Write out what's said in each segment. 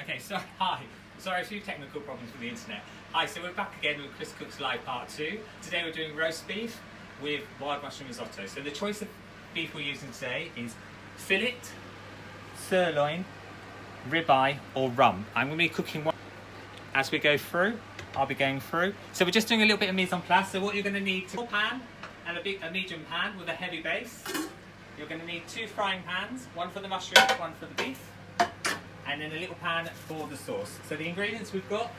Okay, so hi. Sorry, a few technical problems with the internet. Hi, so we're back again with Chris Cook's Live Part 2. Today we're doing roast beef with wild mushroom risotto. So the choice of beef we're using today is fillet, sirloin, ribeye or rump. I'm going to be cooking one as we go through. I'll be going through. So we're just doing a little bit of mise en place. So what you're going to need is a pan and a medium pan with a heavy base. You're going to need 2 frying pans, one for the mushrooms, one for the beef, and then a little pan for the sauce. So the ingredients we've got: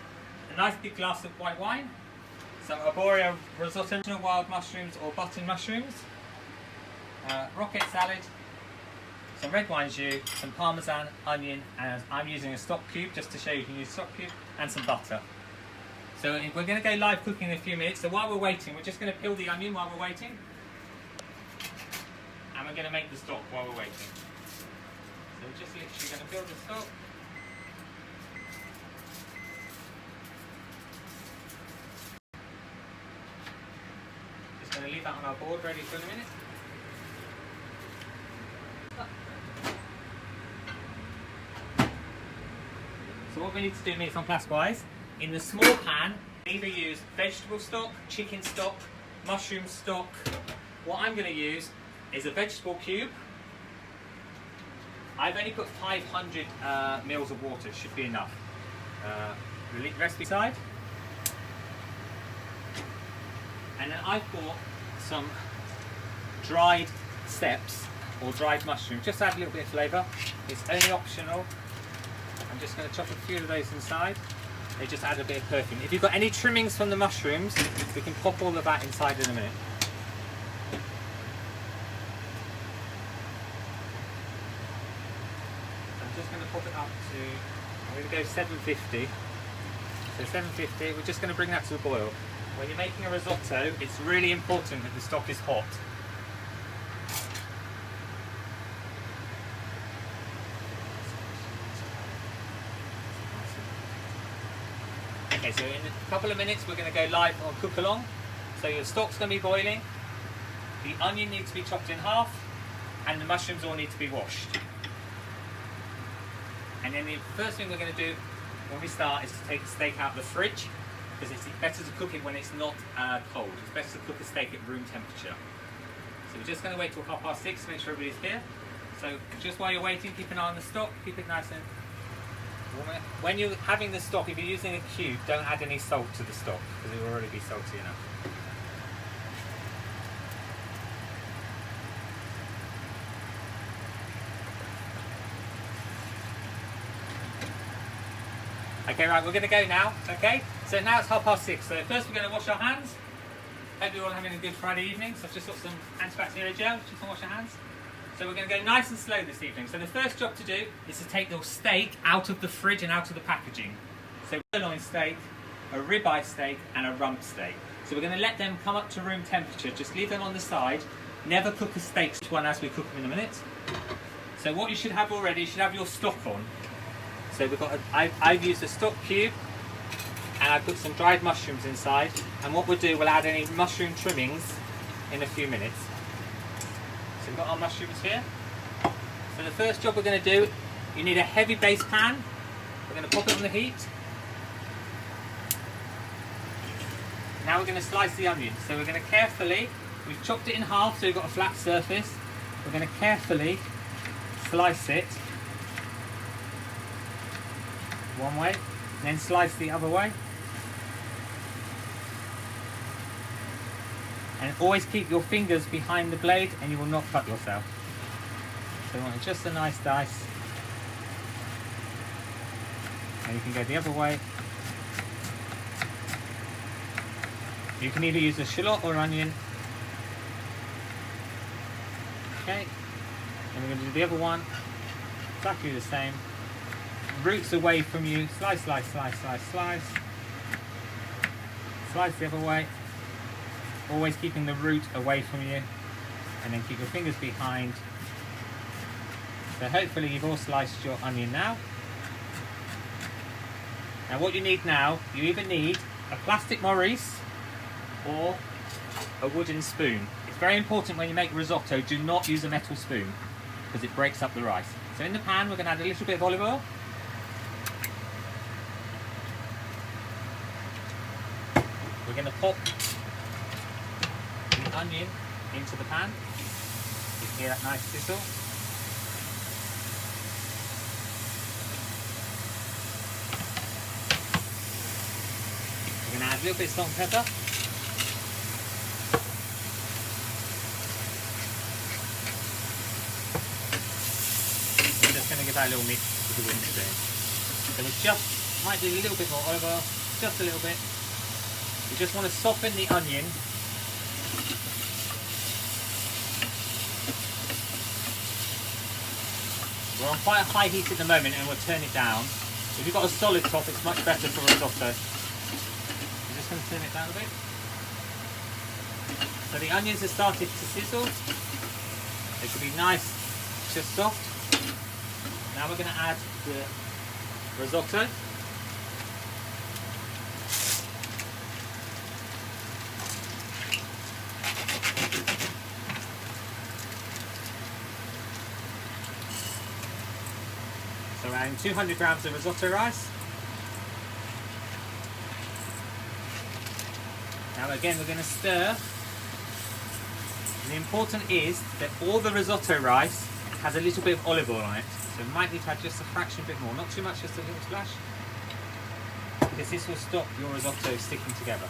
a nice big glass of white wine, some arborio risotto, wild mushrooms or button mushrooms, rocket salad, some red wine jus, some parmesan, onion, and I'm using a stock cube just to show you can use stock cube, and some butter. So we're going to go live cooking in a few minutes. So while we're waiting, we're just going to peel the onion while we're waiting, and we're going to make the stock while we're waiting. So we're just literally going to peel the stock. Just going to leave that on our board ready for a minute. So what we need to do mise en place wise, in the small pan, either use vegetable stock, chicken stock, mushroom stock. What I'm going to use is a vegetable cube. I've only put 500 mils of water, should be enough. The recipe side. And then I've bought some dried steps or dried mushrooms, just to add a little bit of flavour. It's only optional. I'm just going to chop a few of those inside. They just add a bit of perfume. If you've got any trimmings from the mushrooms, we can pop all of that inside in a minute. I'm just going to pop it up to, I'm going to go 750. So 750, we're just going to bring that to a boil. When you're making a risotto, it's really important that the stock is hot. Okay, so in a couple of minutes we're going to go live on cook along. So your stock's going to be boiling, the onion needs to be chopped in half, and the mushrooms all need to be washed. And then the first thing we're going to do when we start is to take the steak out of the fridge, because it's better to cook it when it's not cold. It's better to cook a steak at room temperature. So we're just going to wait till 6:30 to make sure everybody's here. So just while you're waiting, keep an eye on the stock, keep it nice and warm. When you're having the stock, if you're using a cube, don't add any salt to the stock, because it will already be salty enough. Okay, right, we're going to go now, okay? So now it's 6:30. So first we're going to wash our hands. Hope you're all having a good Friday evening. So I've just got some antibacterial gel, just to wash your hands. So we're going to go nice and slow this evening. So the first job to do is to take your steak out of the fridge and out of the packaging. So sirloin steak, a ribeye steak, and a rump steak. So we're going to let them come up to room temperature. Just leave them on the side. Never cook a steak one as we cook them in a minute. So what you should have already, you should have your stock on. So we've got I've used a stock cube, and I put some dried mushrooms inside. And what we'll do, we'll add any mushroom trimmings in a few minutes. So we've got our mushrooms here. So the first job we're going to do, you need a heavy base pan. We're going to pop it on the heat. Now we're going to slice the onion. So we're going to carefully, we've chopped it in half so we've got a flat surface. We're going to carefully slice it one way, then slice the other way. And always keep your fingers behind the blade and you will not cut yourself. So you want just a nice dice. And you can go the other way. You can either use a shallot or onion. Okay. And we're going to do the other one. Exactly the same. Roots away from you. Slice, slice, slice, slice, slice. Slice the other way. Always keeping the root away from you, and then keep your fingers behind. So hopefully you've all sliced your onion now. Now what you need now, you either need a plastic Maurice or a wooden spoon. It's very important when you make risotto, do not use a metal spoon, because it breaks up the rice. So in the pan we're going to add a little bit of olive oil. we're going to pop the onion into the pan. You can hear that nice sizzle. We're going to add a little bit of salt and pepper. We're just going to give that a little mix with the wooden spoon. So we just might do a little bit more olive oil, just a little bit. We just want to soften the onion. We're on quite a high heat at the moment and we'll turn it down. If you've got a solid top, it's much better for risotto. I'm just going to turn it down a bit. So the onions have started to sizzle. They should be nice, just soft. Now we're going to add the risotto. So around 200 grams of risotto rice. Now again we're going to stir. And the important is that all the risotto rice has a little bit of olive oil on it. So we might need to add just a fraction bit more, not too much, just a little splash. Because this will stop your risotto sticking together.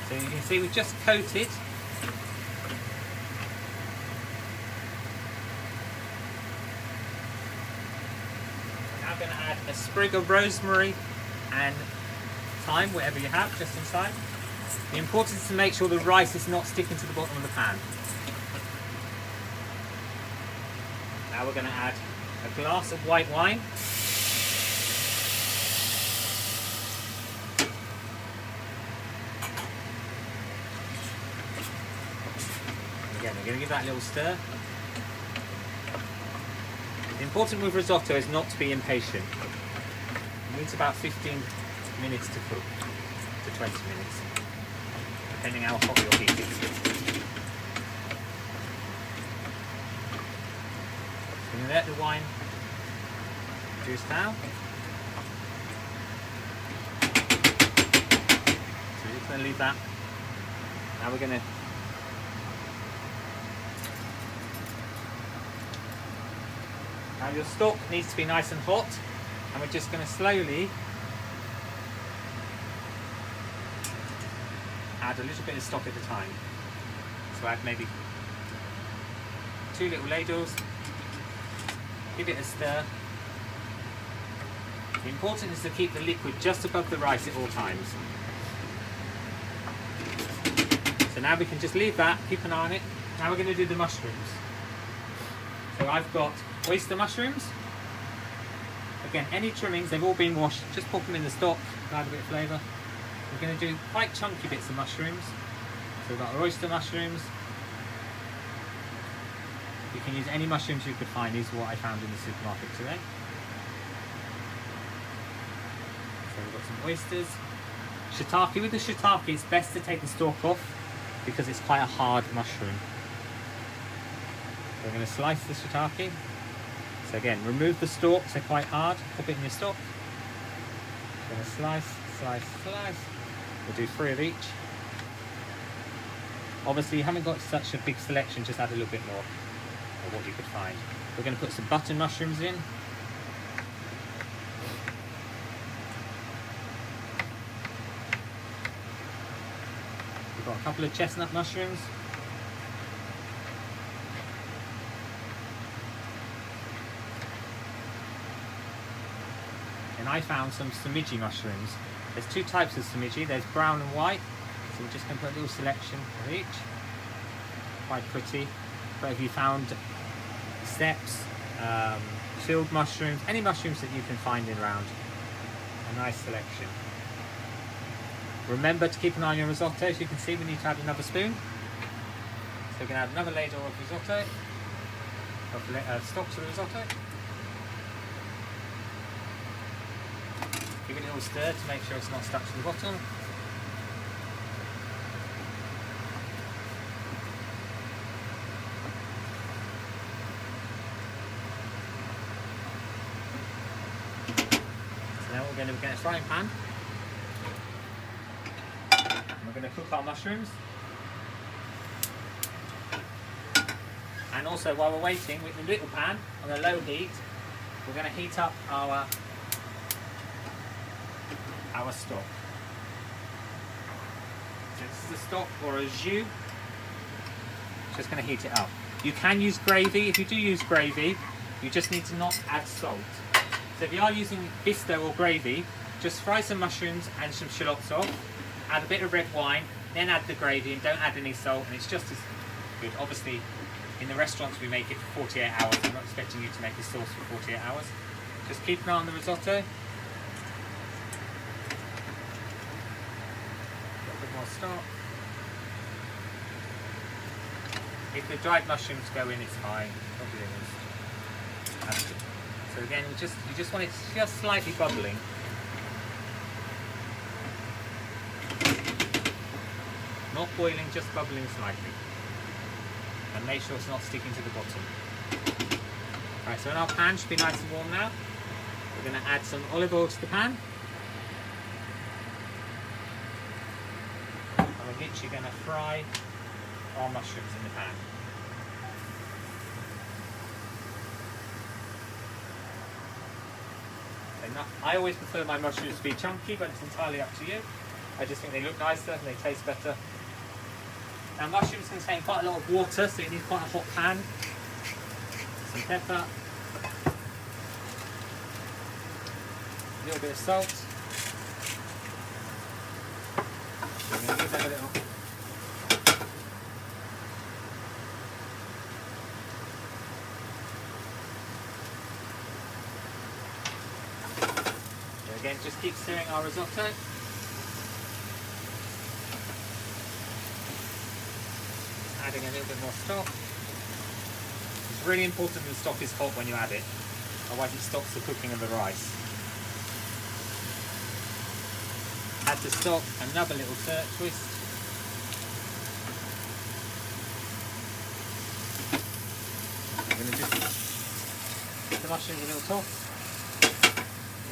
So you can see we've just coated. Now I'm going to add a sprig of rosemary and thyme, whatever you have, just inside. The important is to make sure the rice is not sticking to the bottom of the pan. Now we're going to add a glass of white wine. Again, we're going to give that a little stir. The important with risotto is not to be impatient. It needs about 15 minutes to cook, to 20 minutes, depending how hot your heat is. So we're going to let the wine juice down. So we're just going to leave that. Now we're going to Now your stock needs to be nice and hot, and we're just going to slowly add a little bit of stock at a time. So add maybe 2 little ladles, give it a stir. The important is to keep the liquid just above the rice at all times. So now we can just leave that, keep an eye on it. Now we're going to do the mushrooms. So I've got oyster mushrooms. Again, any trimmings, they've all been washed, just pop them in the stock, add a bit of flavour. We're going to do quite chunky bits of mushrooms. So we've got our oyster mushrooms. You can use any mushrooms you could find. These are what I found in the supermarket today. So we've got some oysters. Shiitake. With the shiitake, it's best to take the stalk off because it's quite a hard mushroom. So we're going to slice the shiitake. So again, remove the stalks, they're quite hard. Pop it in your stock. We're going to slice, slice, slice. We'll do 3 of each. Obviously, you haven't got such a big selection, just add a little bit more of what you could find. We're going to put some button mushrooms in. We've got a couple of chestnut mushrooms. And I found some sumiji mushrooms. There's 2 types of sumiji, there's brown and white. So we're just going to put a little selection of each. Quite pretty. But if you found steps, field mushrooms, any mushrooms that you can find in around, a nice selection. Remember to keep an eye on your risotto. As you can see, we need to add another spoon. So we're going to add another ladle of risotto, of stock to the risotto. Give it a little stir to make sure it's not stuck to the bottom. So now we're going to get a frying pan. We're going to cook our mushrooms. And also, while we're waiting, with the little pan on a low heat, we're going to heat up our stock. So this is the stock or a jus. Just going to heat it up. You can use gravy. If you do use gravy, you just need to not add salt. So if you are using bisto or gravy, just fry some mushrooms and some shallots off, add a bit of red wine, then add the gravy and don't add any salt, and it's just as good. Obviously, in the restaurants we make it for 48 hours. I'm not expecting you to make a sauce for 48 hours. Just keep an eye on the risotto. Got a bit more stock. If the dried mushrooms go in, it's fine. Probably is. So again, you just want it just slightly bubbling. Not boiling, just bubbling slightly. And make sure it's not sticking to the bottom. Right, so in our pan should be nice and warm now. We're going to add some olive oil to the pan. And we're literally going to fry our mushrooms in the pan. I always prefer my mushrooms to be chunky, but it's entirely up to you. I just think they look nicer and they taste better. Now mushrooms contain quite a lot of water, so you need quite a hot pan. Some pepper. A little bit of salt. So we're going to give them a little. So again, just keep stirring our risotto. Adding a little bit more stock. It's really important the stock is hot when you add it, otherwise it stops the cooking of the rice. Add the stock, another little twist. I'm going to just put the mushrooms a little toss,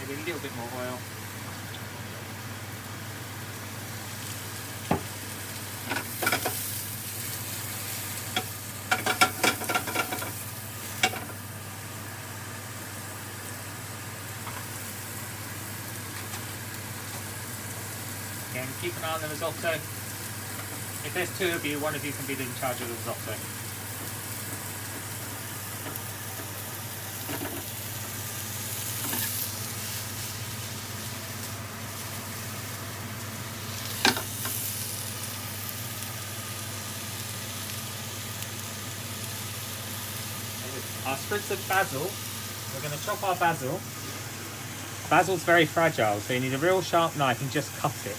maybe a little bit more oil. Again, keep an eye on the risotto. If there's two of you, one of you can be in charge of the risotto. Our spritz of basil, we're going to chop our basil. Basil's very fragile, so you need a real sharp knife and just cut it.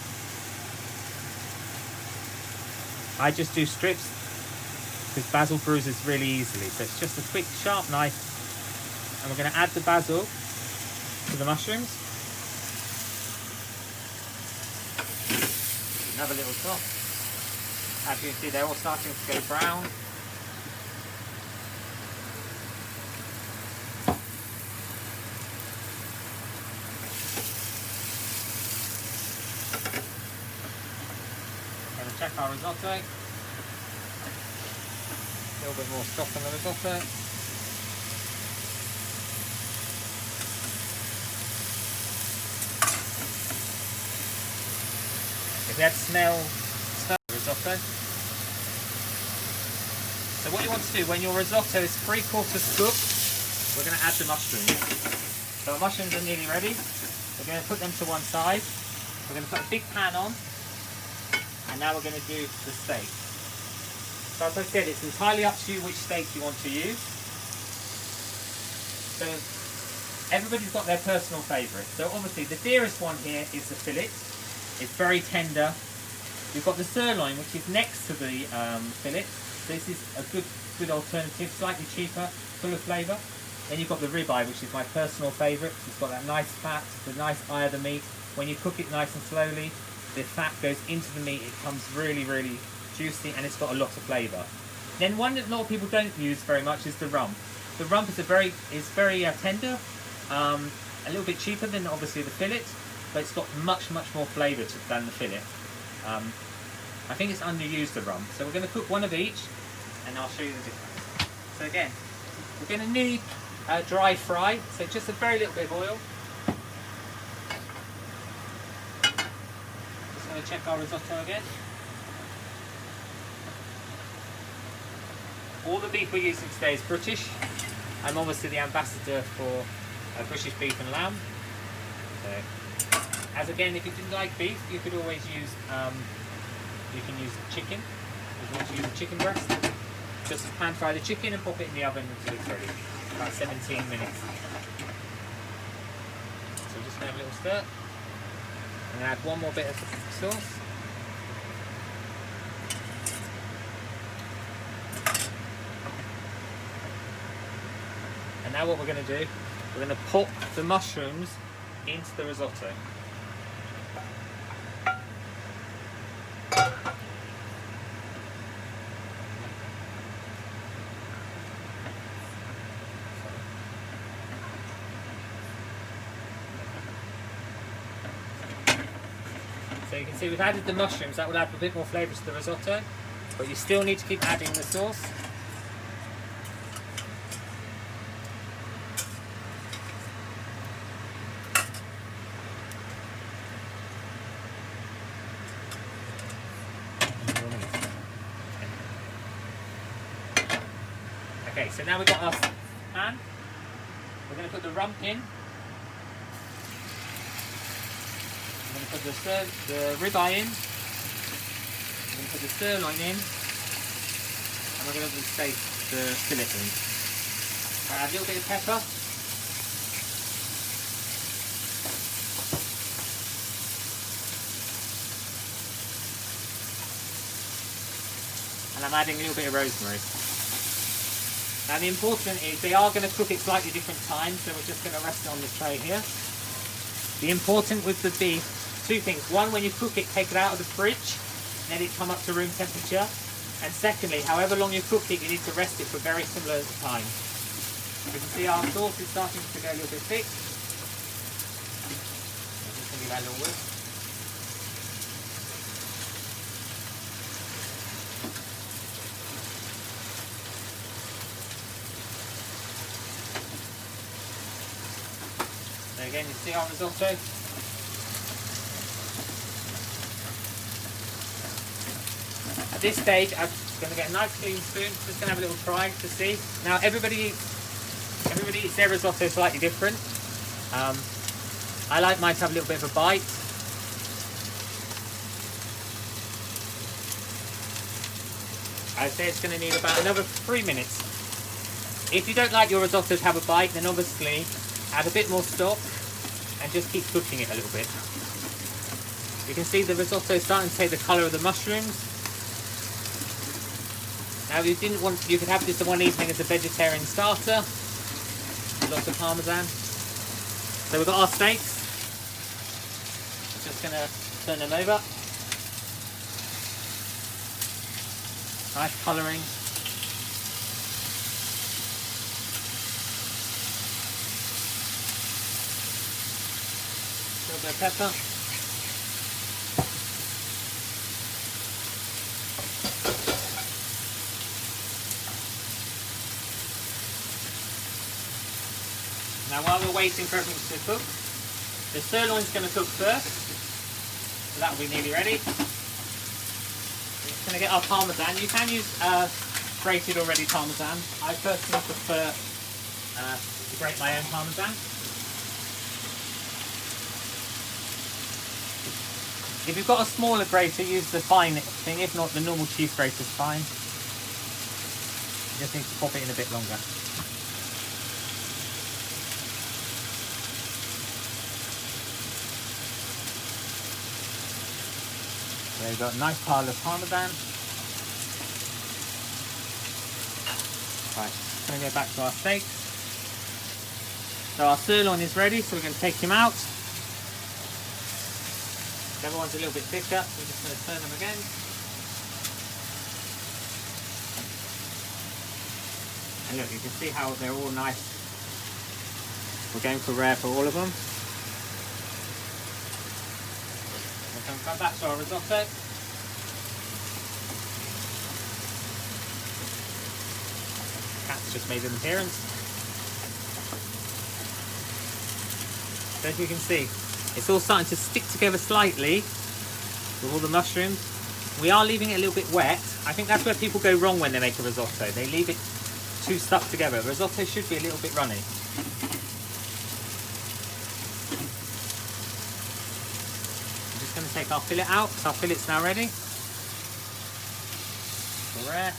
I just do strips because basil bruises really easily, so it's just a quick sharp knife, and we're going to add the basil to the mushrooms. Another little chop. As you can see, they're all starting to go brown. Check our risotto. A little bit more stock on the risotto. If you had smell risotto. So what you want to do when your risotto is 3/4 cooked, we're going to add the mushrooms. So our mushrooms are nearly ready. We're going to put them to one side. We're going to put a big pan on. And now we're going to do the steak. So as I said, it's entirely up to you which steak you want to use. So everybody's got their personal favourite. So obviously the dearest one here is the fillet. It's very tender. You've got the sirloin, which is next to the fillet. So this is a good alternative, slightly cheaper, full of flavour. Then you've got the ribeye, which is my personal favourite. It's got that nice fat, the nice eye of the meat. When you cook it nice and slowly, the fat goes into the meat, it comes really, really juicy, and it's got a lot of flavour. Then one that a lot of people don't use very much is the rump. The rump is very tender. a little bit cheaper than obviously the fillet, but it's got much more flavour than the fillet. I think it's underused, the rump. So we're going to cook one of each, and I'll show you the difference. So again, we're going to need a dry fry, so just a very little bit of oil. Just going to check our risotto again. All the beef we're using today is British. I'm obviously the ambassador for British beef and lamb. So, as again, if you didn't like beef, you could always use you can use chicken. If you want to use a chicken breast, just pan fry the chicken and pop it in the oven until it's ready. About 17 minutes. So we're just going to have a little stir. And add one more bit of sauce. And now what we're going to do, we're going to pop the mushrooms into the risotto. So you can see we've added the mushrooms, that will add a bit more flavour to the risotto, but you still need to keep adding the sauce. Okay, so now we've got our pan. We're going to put the rump in. We're going to put the ribeye in. We're going to put the sirloin in. And we're going to place the fillet in. Add a little bit of pepper. And I'm adding a little bit of rosemary. Now the important is they are going to cook at slightly different times, so we're just going to rest it on this tray here. The important with the beef, two things. One, when you cook it, take it out of the fridge, let it come up to room temperature. And secondly, however long you cook it, you need to rest it for very similar time. You can see our sauce is starting to go a little bit thick. I'm just going to give that a little whisk. So again, you see our risotto. At this stage, I'm going to get a nice clean spoon. Just going to have a little try to see. Now, everybody eats their risotto slightly different. I like mine to have a little bit of a bite. I'd say it's going to need about another 3 minutes. If you don't like your risotto to have a bite, then obviously add a bit more stock and just keep cooking it a little bit. You can see the risotto is starting to take the colour of the mushrooms. Now, if you didn't want, you could have this one evening as a vegetarian starter. Lots of parmesan. So we've got our steaks. I'm just going to turn them over. Nice colouring. A little bit of pepper. Now while we're waiting for everything to cook, the sirloin's going to cook first, so that will be nearly ready. We're just going to get our parmesan. You can use grated or ready parmesan. I personally prefer to grate my own parmesan. If you've got a smaller grater, use the fine thing. If not, the normal cheese grater is fine. You just need to pop it in a bit longer. So we've got a nice pile of parmesan. Right, going to go back to our steaks. So our sirloin is ready, so we're going to take him out. The other one's a little bit thicker, so we're just going to turn them again. And look, you can see how they're all nice We're going for rare for all of them. We'll come back to our risotto. Cat's just made an appearance. So as you can see, it's all starting to stick together slightly with all the mushrooms. We are leaving it a little bit wet. I think that's where people go wrong when they make a risotto. They leave it too stuck together. Risotto should be a little bit runny. I'm just going to take our fillet out, so our fillet's now ready. Rare.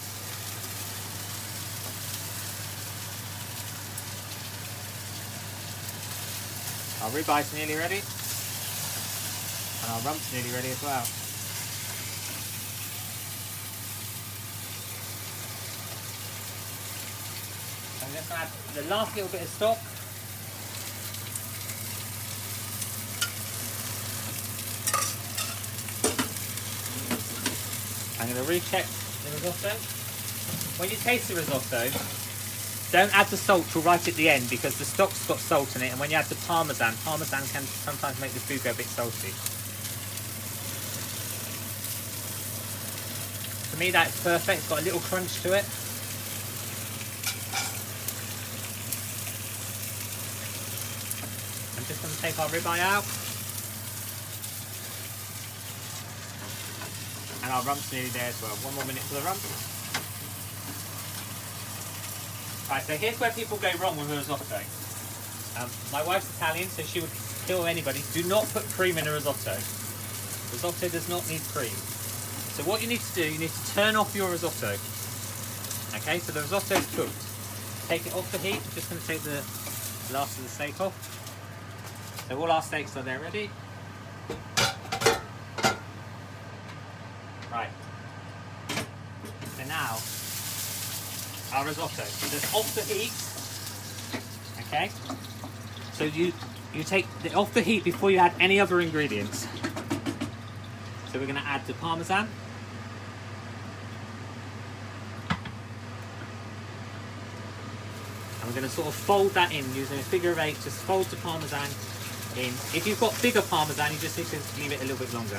Our ribeye nearly ready. And our rump's nearly ready as well. I'm just going to add the last little bit of stock. I'm going to recheck the risotto. When you taste the risotto, don't add the salt till right at the end because the stock's got salt in it, and when you add the parmesan can sometimes make the food go a bit salty. For me that's perfect, it's got a little crunch to it. I'm just going to take our ribeye out. And our rump's nearly there as well. One more minute for the rump. Right, so here's where people go wrong with a risotto. My wife's Italian, so she would kill anybody. Do not put cream in a risotto. Risotto does not need cream. So what you need to do, you need to turn off your risotto. Okay, so the risotto is cooked. Take it off the heat. I'm just going to take the last of the steak off. So all our steaks are there ready. Right. So now, our risotto. So it's off the heat. Okay. So you take it off the heat before you add any other ingredients. So we're going to add the parmesan. And we're going to sort of fold that in using a figure of 8. Just fold the parmesan in. If you've got bigger parmesan, you just need to leave it a little bit longer.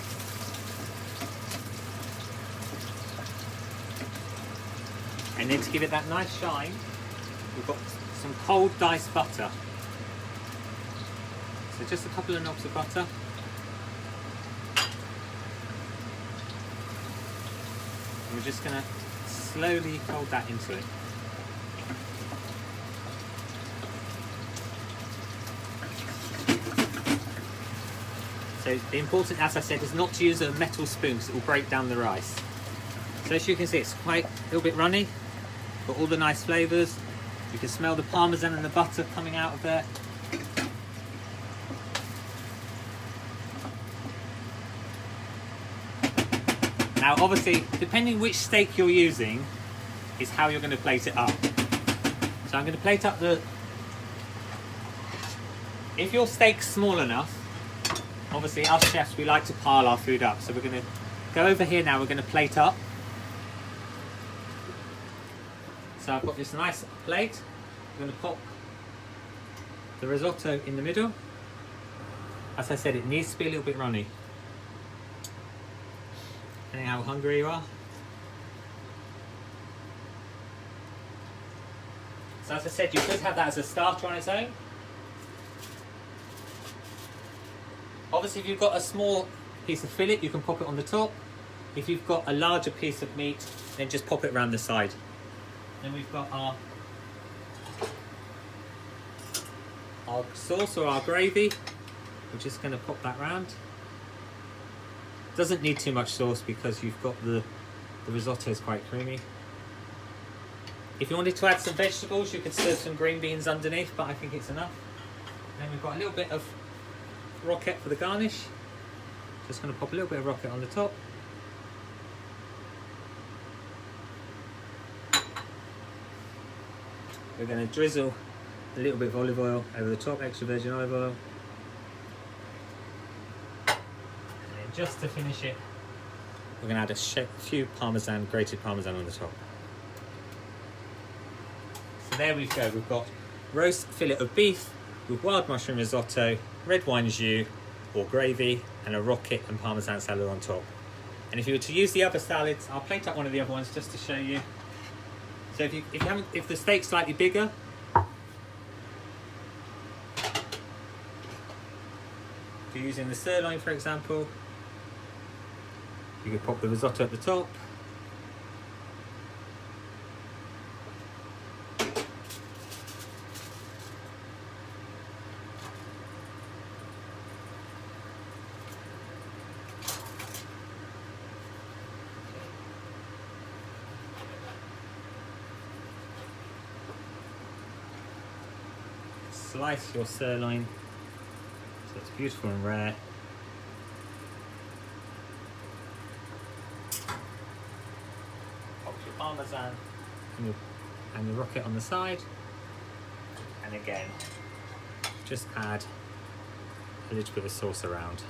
And then to give it that nice shine, we've got some cold diced butter. So just a couple of knobs of butter. And we're just going to slowly fold that into it. So the important, as I said, is not to use a metal spoon because it will break down the rice. So as you can see, it's quite a little bit runny. Got all the nice flavours. You can smell the parmesan and the butter coming out of there. Now obviously, depending which steak you're using, is how you're going to plate it up. So I'm going to plate up the... If your steak's small enough, obviously us chefs, we like to pile our food up. So we're going to go over here now, we're going to plate up. So I've got this nice plate. I'm going to pop the risotto in the middle. As I said, it needs to be a little bit runny. Depending how hungry you are. So as I said, you could have that as a starter on its own. Obviously, if you've got a small piece of fillet, you can pop it on the top. If you've got a larger piece of meat, then just pop it around the side. Then we've got our sauce or our gravy. We're just going to pop that round. Doesn't need too much sauce because you've got the risotto is quite creamy. If you wanted to add some vegetables, you could serve some green beans underneath, but I think it's enough. Then we've got a little bit of rocket for the garnish. Just going to pop a little bit of rocket on the top. We're going to drizzle a little bit of olive oil over the top, extra virgin olive oil. And then just to finish it, we're going to add a few parmesan, grated parmesan on the top. So there we go, we've got roast fillet of beef with wild mushroom risotto, red wine jus or gravy, and a rocket and parmesan salad on top. And if you were to use the other salads, I'll plate up one of the other ones just to show you. So if the steak's slightly bigger, if you're using the sirloin, for example, you could pop the risotto at the top. Slice your sirloin so it's beautiful and rare. Pop your parmesan and your rocket on the side, and again just add a little bit of sauce around.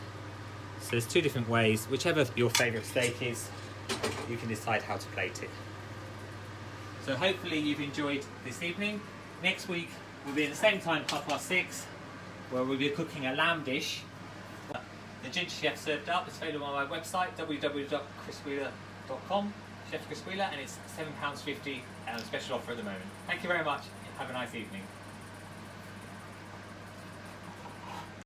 So there's two different ways. Whichever your favourite steak is, you can decide how to plate it. So hopefully you've enjoyed this evening. Next week we'll be at the same time, 6:30, where we'll be cooking a lamb dish. The ginger chef served up. It's available on my website, www.chriswheeler.com, Chef Chris Wheeler, and it's £7.50 special offer at the moment. Thank you very much. Have a nice evening.